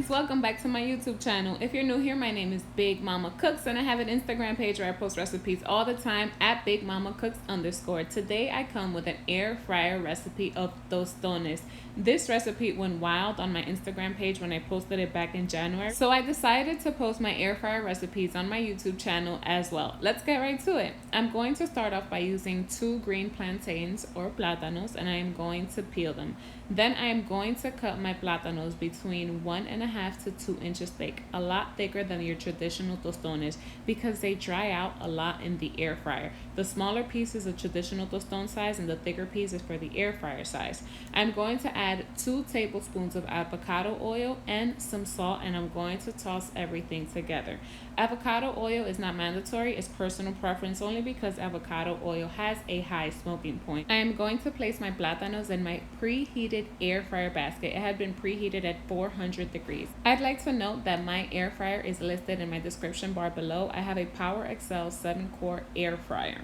welcome back to my YouTube channel. If you're new here, my name is Big Mama Cooks and I have an Instagram page where I post recipes all the time at Big Mama Cooks _. Today I come with an air fryer recipe of tostones. This recipe went wild on my Instagram page when I posted it back in January, so I decided to post my air fryer recipes on my YouTube channel as well. Let's get right to it. I'm going to start off by using 2 green plantains or plátanos, and I am going to peel them. Then I am going to cut my plátanos between 1.5 to 2 inches thick, a lot thicker than your traditional tostones because they dry out a lot in the air fryer. The smaller piece is a traditional tostone size and the thicker piece is for the air fryer size. I'm going to add 2 tablespoons of avocado oil and some salt, and I'm going to toss everything together. Avocado oil is not mandatory, it's personal preference only because avocado oil has a high smoking point. I am going to place my plátanos in my preheated air fryer basket. It had been preheated at 400 degrees. I'd like to note that my air fryer is listed in my description bar below. I have a Power XL 7-quart air fryer.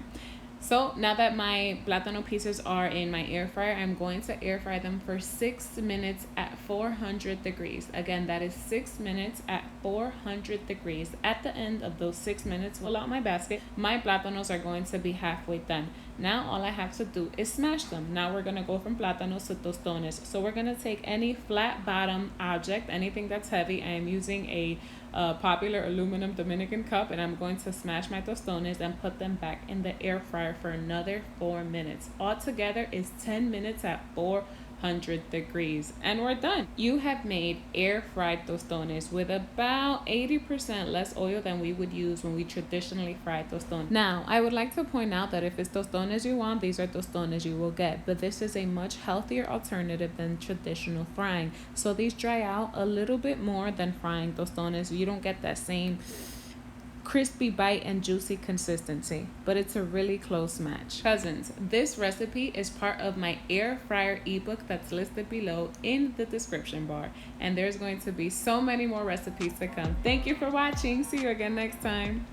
So now that my plátano pieces are in my air fryer, I'm going to air fry them for 6 minutes at 400 degrees. Again, that is 6 minutes at 400 degrees. At the end of those 6 minutes, pull out my basket. My plátanos are going to be halfway done. Now all I have to do is smash them. Now we're going to go from plátanos to tostones. So we're going to take any flat bottom object, anything that's heavy. I am using a popular aluminum Dominican cup, and I'm going to smash my tostones and put them back in the air fryer for another 4 minutes. Altogether is 10 minutes at 400 degrees, and we're done. You have made air fried tostones with about 80% less oil than we would use when we traditionally fry tostones. Now, I would like to point out that if it's tostones you want, these are tostones you will get, but this is a much healthier alternative than traditional frying. So these dry out a little bit more than frying tostones. You don't get that same crispy bite and juicy consistency, but it's a really close match. Cousins, this recipe is part of my air fryer ebook that's listed below in the description bar, and there's going to be so many more recipes to come. Thank you for watching. See you again next time.